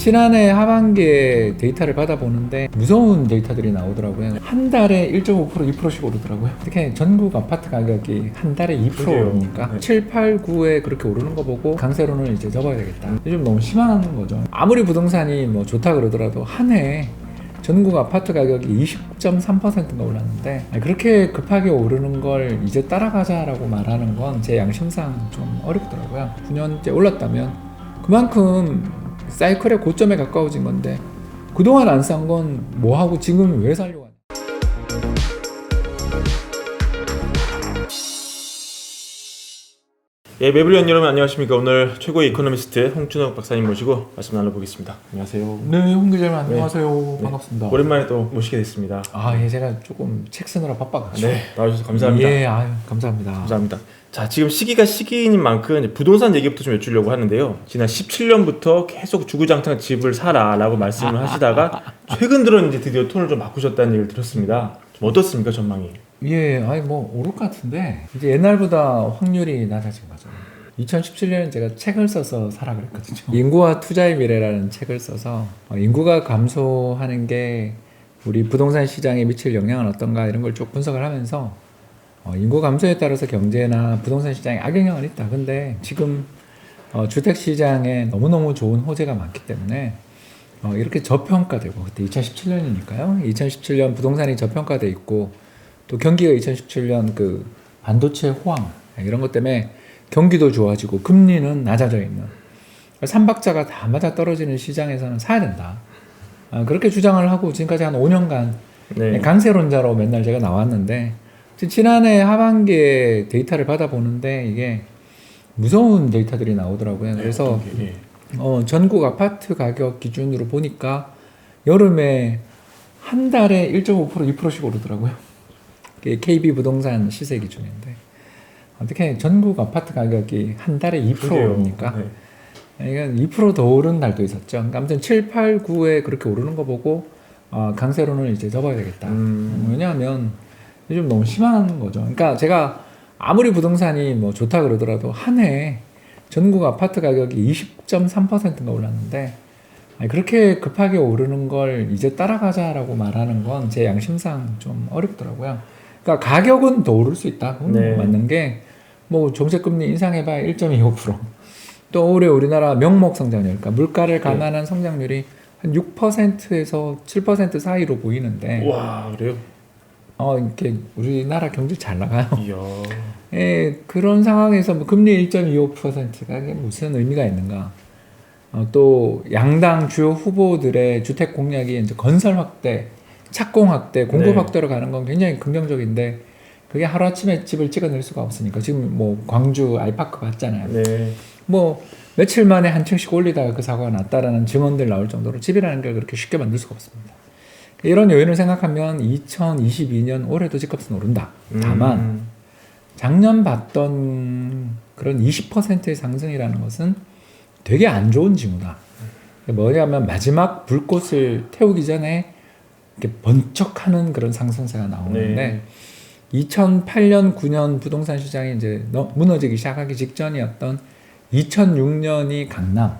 지난해 하반기에 데이터를 받아보는데 무서운 데이터들이 나오더라고요. 한 달에 1.5% 2%씩 오르더라고요. 특히 전국 아파트 가격이 한 달에 2%니까 네. 7, 8, 9에 그렇게 오르는 거 보고 강세론을 이제 접어야 되겠다. 요즘 너무 심한 거죠. 아무리 부동산이 뭐 좋다 그러더라도 한 해 전국 아파트 가격이 20.3%가 올랐는데 그렇게 급하게 오르는 걸 이제 따라가자라고 말하는 건 제 양심상 좀 어렵더라고요. 9년째 올랐다면 그만큼 사이클의 고점에 가까워진 건데 그동안 안 싼 건 뭐하고 지금 왜 살려고 하냐. 예, 매블리원 여러분 안녕하십니까. 오늘 최고의 이코노미스트 홍춘욱 박사님 모시고 말씀 나눠보겠습니다. 안녕하세요. 네, 홍 기자님 안녕하세요. 네. 반갑습니다. 오랜만에 또 모시게 됐습니다. 예, 제가 조금 책 쓰느라 바빠가지고. 네, 나와주셔서 감사합니다. 예, 감사합니다. 감사합니다. 자, 지금 시기가 시기인 만큼 이제 부동산 얘기부터 좀 여쭈려고 하는데요. 지난 17년부터 계속 주구장창 집을 사라라고 말씀을 하시다가 최근 들어 이제 드디어 톤을 좀 바꾸셨다는 얘기를 들었습니다. 좀 어떻습니까, 전망이? 예, 뭐 오를 것 같은데 이제 옛날보다 확률이 낮아진 거죠. 2017년에 제가 책을 써서 사라 그랬거든요. 인구와 투자의 미래라는 책을 써서 인구가 감소하는 게 우리 부동산 시장에 미칠 영향은 어떤가 이런 걸 쭉 분석을 하면서 인구 감소에 따라서 경제나 부동산 시장에 악영향은 있다. 근데 지금 주택 시장에 너무너무 좋은 호재가 많기 때문에 이렇게 저평가되고 그때 2017년이니까요. 2017년 부동산이 저평가돼 있고 또 경기가 2017년 그 반도체 호황 이런 것 때문에 경기도 좋아지고 금리는 낮아져 있는 삼박자가 다 맞아 떨어지는 시장에서는 사야 된다. 그렇게 주장을 하고 지금까지 한 5년간 네. 강세론자로 맨날 제가 나왔는데 지난해 하반기에 데이터를 받아보는데 이게 무서운 데이터들이 나오더라고요. 그래서 전국 아파트 가격 기준으로 보니까 여름에 한 달에 1.5% 2%씩 오르더라고요. KB 부동산 시세 기준인데 어떻게 전국 아파트 가격이 한 달에 2%입니까? 이건 2% 더 오른 날도 있었죠. 그러니까 아무튼 7, 8, 9에 그렇게 오르는 거 보고 강세론을 이제 접어야 되겠다. 왜냐하면 요즘 너무 심한 거죠. 그러니까 제가 아무리 부동산이 뭐 좋다 그러더라도 한 해 전국 아파트 가격이 20.3%가 올랐는데 그렇게 급하게 오르는 걸 이제 따라가자라고 말하는 건 제 양심상 좀 어렵더라고요. 그러니까 가격은 더 오를 수 있다. 네. 맞는 게 뭐 정책금리 인상해봐야 1.25%. 또 올해 우리나라 명목 성장률, 그러니까 물가를 감안한 성장률이 한 6%에서 7% 사이로 보이는데. 와, 그래요? 이렇게 우리나라 경제 잘 나가요. 이야. 예, 그런 상황에서 뭐 금리 1.25%가 무슨 의미가 있는가? 또 양당 주요 후보들의 주택 공약이 이제 건설 확대, 착공 확대, 공급 확대로 가는 건 굉장히 긍정적인데 그게 하루아침에 집을 찍어낼 수가 없으니까 지금 뭐 광주 아이파크 봤잖아요. 네. 뭐 며칠 만에 한 층씩 올리다가 그 사고가 났다라는 증언들 나올 정도로 집이라는 걸 그렇게 쉽게 만들 수가 없습니다. 이런 요인을 생각하면 2022년 올해도 집값은 오른다. 다만 작년 봤던 그런 20%의 상승이라는 것은 되게 안 좋은 징후다. 뭐냐면 마지막 불꽃을 태우기 전에 이렇게 번쩍하는 그런 상승세가 나오는데 2008년, 9년 부동산 시장이 이제 무너지기 시작하기 직전이었던 2006년이 강남,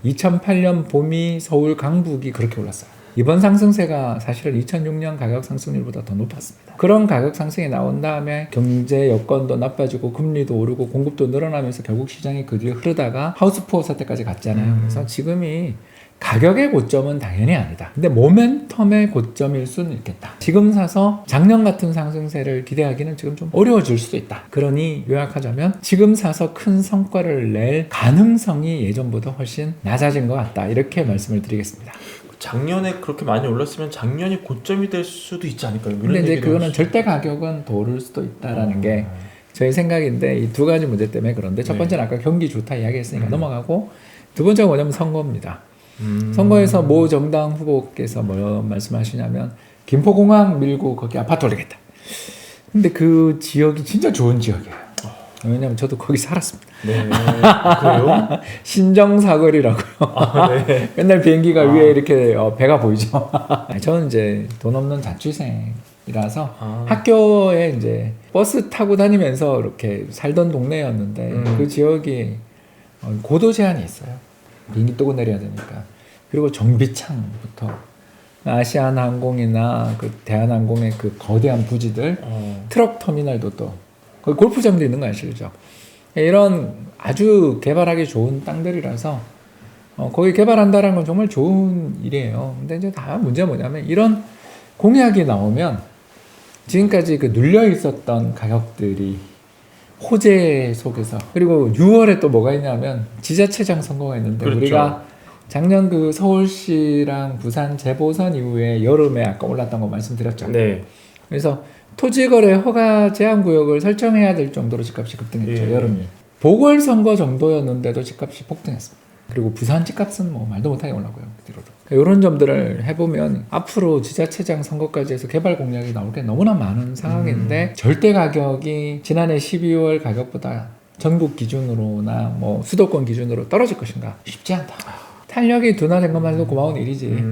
2008년 봄이 서울 강북이 그렇게 올랐어요. 이번 상승세가 사실은 2006년 가격 상승률보다 더 높았습니다. 그런 가격 상승이 나온 다음에 경제 여건도 나빠지고 금리도 오르고 공급도 늘어나면서 결국 시장이 그 뒤에 흐르다가 하우스푸어 사태까지 갔잖아요. 그래서 지금이 가격의 고점은 당연히 아니다. 근데 모멘텀의 고점일 수는 있겠다. 지금 사서 작년 같은 상승세를 기대하기는 지금 좀 어려워질 수도 있다. 그러니 요약하자면 지금 사서 큰 성과를 낼 가능성이 예전보다 훨씬 낮아진 것 같다. 이렇게 말씀을 드리겠습니다. 작년에 그렇게 많이 올랐으면 작년이 고점이 될 수도 있지 않을까요? 근데 이제 그거는 절대 가격은 더 오를 수도 있다라는 게 저희 생각인데 이 두 가지 문제 때문에 그런데 첫 번째는 아까 경기 좋다 이야기했으니까 넘어가고 두 번째가 뭐냐면 선거입니다. 선거에서 모 정당 후보께서 뭐 말씀하시냐면 김포공항 밀고 거기 아파트 올리겠다. 근데 그 지역이 진짜 좋은 지역이에요. 왜냐면 저도 거기 살았습니다. 네. 그래요? 신정사거리라고요. 네. 맨날 비행기가 위에 이렇게 배가 보이죠. 저는 이제 돈 없는 자취생이라서 학교에 이제 버스 타고 다니면서 이렇게 살던 동네였는데 그 지역이 고도 제한이 있어요. 비행기 뜨고 내려야 되니까. 그리고 정비창부터 아시아나항공이나 그 대한항공의 그 거대한 부지들, 트럭 터미널도 또 거기 골프장도 있는 거 아시죠? 이런 아주 개발하기 좋은 땅들이라서 거기 개발한다는 건 정말 좋은 일이에요. 근데 이제 다 문제가 뭐냐면 이런 공약이 나오면 지금까지 그 눌려 있었던 가격들이 호재 속에서, 그리고 6월에 또 뭐가 있냐면 지자체장 선거가 있는데, 그렇죠. 우리가 작년 그 서울시랑 부산 재보선 이후에 여름에 아까 올랐던 거 말씀드렸죠. 네. 그래서 토지거래 허가 제한 구역을 설정해야 될 정도로 집값이 급등했죠. 예. 여름에 보궐선거 정도였는데도 집값이 폭등했습니다. 그리고 부산 집값은 뭐 말도 못하게 올라고요. 그 뒤로도. 이런 점들을 해보면 앞으로 지자체장 선거까지 해서 개발 공약이 나올 게 너무나 많은 상황인데 절대 가격이 지난해 12월 가격보다 전국 기준으로나 뭐 수도권 기준으로 떨어질 것인가? 쉽지 않다. 탄력이 둔화된 것만 해도 고마운 일이지.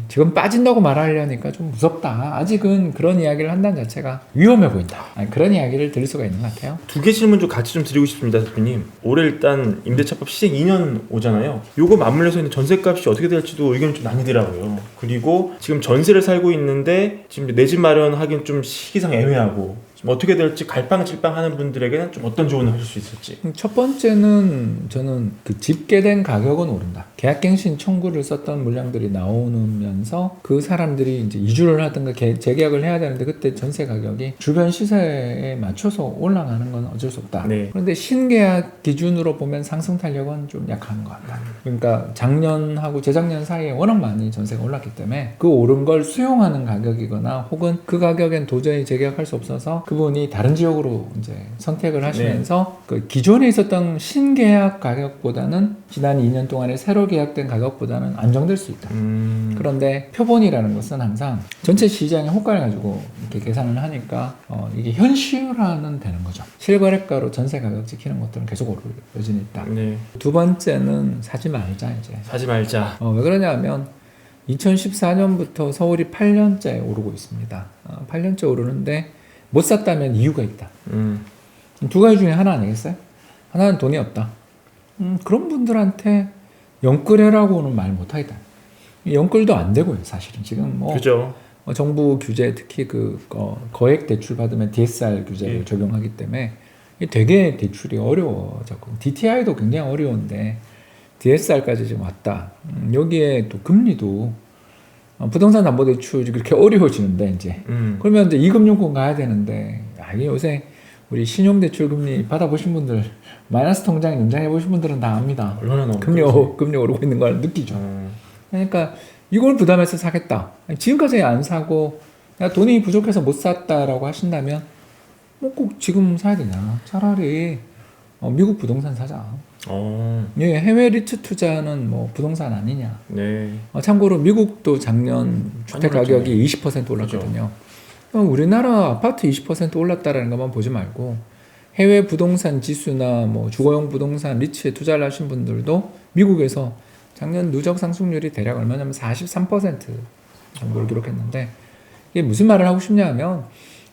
지금 빠진다고 말하려니까 좀 무섭다. 아직은 그런 이야기를 한다는 자체가 위험해 보인다. 아니, 그런 이야기를 들을 수가 있는 것 같아요. 두 개 질문 좀 같이 좀 드리고 싶습니다, 대표님. 올해 일단 임대차법 시행 2년 오잖아요. 요거 맞물려서 있는 전세값이 어떻게 될지도 의견이 좀 나뉘더라고요. 그리고 지금 전세를 살고 있는데 지금 내 집 마련하기는 좀 시기상 애매하고 지금 어떻게 될지 갈팡질팡하는 분들에게는 좀 어떤 조언을 하실 수 있을지. 첫 번째는 저는 그 집계된 가격은 오른다. 계약갱신 청구를 썼던 물량들이 나오면서 그 사람들이 이제 이주를 하든가 재계약을 해야 되는데 그때 전세 가격이 주변 시세에 맞춰서 올라가는 건 어쩔 수 없다. 네. 그런데 신계약 기준으로 보면 상승 탄력은 좀 약한 것 같다. 그러니까 작년하고 재작년 사이에 워낙 많이 전세가 올랐기 때문에 그 오른 걸 수용하는 가격이거나 혹은 그 가격엔 도저히 재계약할 수 없어서 그분이 다른 지역으로 이제 선택을 하시면서 그 기존에 있었던 신계약 가격보다는 지난 2년 동안에 새로 계약된 가격보다는 안정될 수 있다. 그런데 표본이라는 것은 항상 전체 시장의 호가를 가지고 이렇게 계산을 하니까 이게 현실화는 되는 거죠. 실거래가로 전세 가격 지키는 것들은 계속 오를 여전히 있다. 네. 두 번째는 사지 말자 이제. 사지 말자. 왜 그러냐면 2014년부터 서울이 8년째 오르고 있습니다. 8년째 오르는데 못 샀다면 이유가 있다. 두 가지 중에 하나 아니겠어요? 하나는 돈이 없다. 그런 분들한테 영끌해라고는 말 못하겠다. 영끌도 안 되고요, 사실은. 지금 뭐 그죠. 정부 규제, 특히 그 거액 대출 받으면 DSR 규제를 적용하기 때문에 되게 대출이 어려워졌고, DTI도 굉장히 어려운데 DSR까지 지금 왔다. 여기에 또 금리도 부동산 담보대출이 그렇게 어려워지는데 이제 그러면 이제 이금융권 가야 되는데 이게 요새 우리 신용대출 금리 받아보신 분들, 마이너스 통장 연장해 보신 분들은 다 압니다. 얼마나 금리 오르고 있는 걸 느끼죠. 그러니까 이걸 부담해서 사겠다. 지금까지 안 사고 내가 돈이 부족해서 못 샀다라고 하신다면 뭐 꼭 지금 사야 되냐? 차라리 미국 부동산 사자. 예, 해외 리츠 투자는 뭐 부동산 아니냐. 네. 참고로 미국도 작년 주택 가격이 20% 올랐거든요. 우리나라 아파트 20% 올랐다라는 것만 보지 말고 해외 부동산 지수나 뭐 주거용 부동산 리츠에 투자를 하신 분들도 미국에서 작년 누적 상승률이 대략 얼마냐면 43% 정도를 기록했는데, 이게 무슨 말을 하고 싶냐면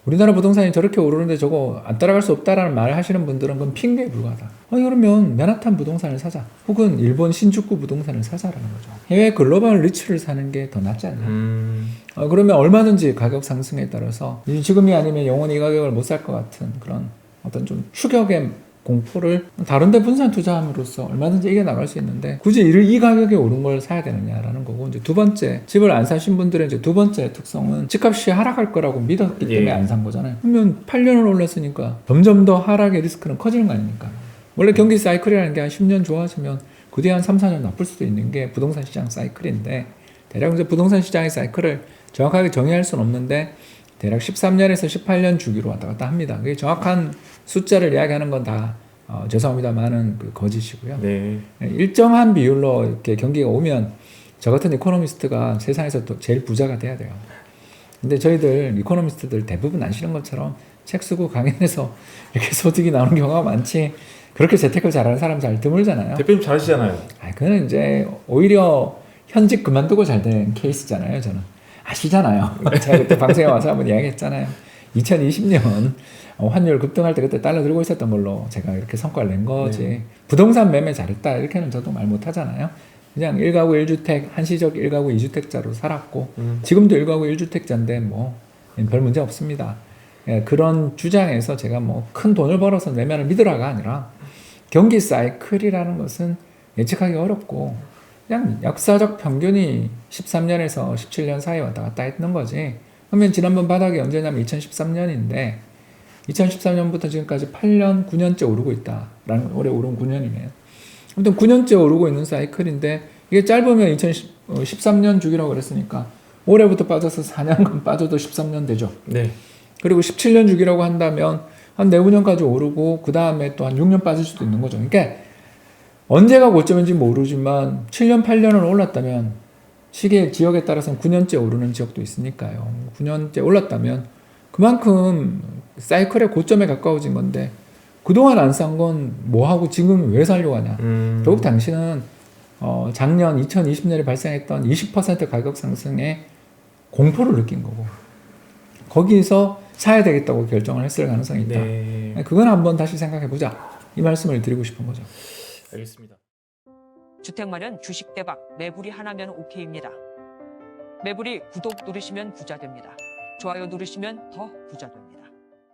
우리나라 부동산이 저렇게 오르는데 저거 안 따라갈 수 없다라는 말을 하시는 분들은 그건 핑계에 불과하다. 그러면 맨하탄 부동산을 사자. 혹은 일본 신주쿠 부동산을 사자라는 거죠. 해외 글로벌 리츠를 사는 게 더 낫지 않냐. 그러면 얼마든지 가격 상승에 따라서 지금이 아니면 영원히 이 가격을 못 살 것 같은 그런 어떤 좀 추격의 공포를 다른 데 분산 투자함으로써 얼마든지 이겨나갈 수 있는데 굳이 이 가격에 오른 걸 사야 되느냐라는 거고, 이제 두 번째, 집을 안 사신 분들의 이제 두 번째 특성은 집값이 하락할 거라고 믿었기 때문에 안 산 거잖아요. 그러면 8년을 올랐으니까 점점 더 하락의 리스크는 커지는 거 아닙니까? 원래 경기 사이클이라는 게 한 10년 좋아지면 그 뒤에 한 3, 4년 나쁠 수도 있는 게 부동산 시장 사이클인데, 대략 이제 부동산 시장의 사이클을 정확하게 정의할 수는 없는데 대략 13년에서 18년 주기로 왔다 갔다 합니다. 그게 정확한 숫자를 이야기하는 건 다 죄송합니다만은 그 거짓이고요. 네. 일정한 비율로 이렇게 경기가 오면 저 같은 이코노미스트가 세상에서 또 제일 부자가 돼야 돼요. 근데 저희들 이코노미스트들 대부분 아시는 것처럼 책 쓰고 강연에서 이렇게 소득이 나오는 경우가 많지, 그렇게 재테크를 잘하는 사람 잘 드물잖아요. 대표님 잘하시잖아요. 그거는 이제 오히려 현직 그만두고 잘 된 케이스잖아요. 저는 아시잖아요. 제가 그때 방송에 와서 한번 이야기했잖아요. 2020년 환율 급등할 때 그때 달러 들고 있었던 걸로 제가 이렇게 성과를 낸 거지. 부동산 매매 잘했다 이렇게는 저도 말 못하잖아요. 그냥 1가구 1주택, 한시적 1가구 2주택자로 살았고 지금도 1가구 1주택자인데 뭐 별 문제 없습니다. 예, 그런 주장에서 제가 뭐 큰 돈을 벌어서 내면을 믿으라가 아니라 경기 사이클이라는 것은 예측하기 어렵고 그냥 역사적 평균이 13년에서 17년 사이에 왔다 갔다 했는 거지. 그러면 지난번 바닥이 언제냐면 2013년인데 2013년부터 지금까지 8년, 9년째 오르고 있다라는 올해 오른 9년이네요. 아무튼 9년째 오르고 있는 사이클인데 이게 짧으면 2013년 주기라고 그랬으니까 올해부터 빠져서 4년간 빠져도 13년 되죠. 네. 그리고 17년 주기라고 한다면 한 4, 5년까지 오르고 그 다음에 또 한 6년 빠질 수도 있는 거죠. 그러니까 언제가 고점인지 모르지만 7년, 8년을 올랐다면 시계 지역에 따라서는 9년째 오르는 지역도 있으니까요. 9년째 올랐다면 그만큼 사이클의 고점에 가까워진 건데 그동안 안 산 건 뭐하고 지금 왜 살려고 하냐. 결국 당신은 작년 2020년에 발생했던 20% 가격 상승에 공포를 느낀 거고 거기서 사야 되겠다고 결정을 했을 가능성이 있다. 네. 그건 한번 다시 생각해보자. 이 말씀을 드리고 싶은 거죠. 알겠습니다. 주택 마련 주식 대박 매불이 하나면 오케이입니다. 매불이 구독 누르시면 부자 됩니다. 좋아요 누르시면 더 부자 됩니다.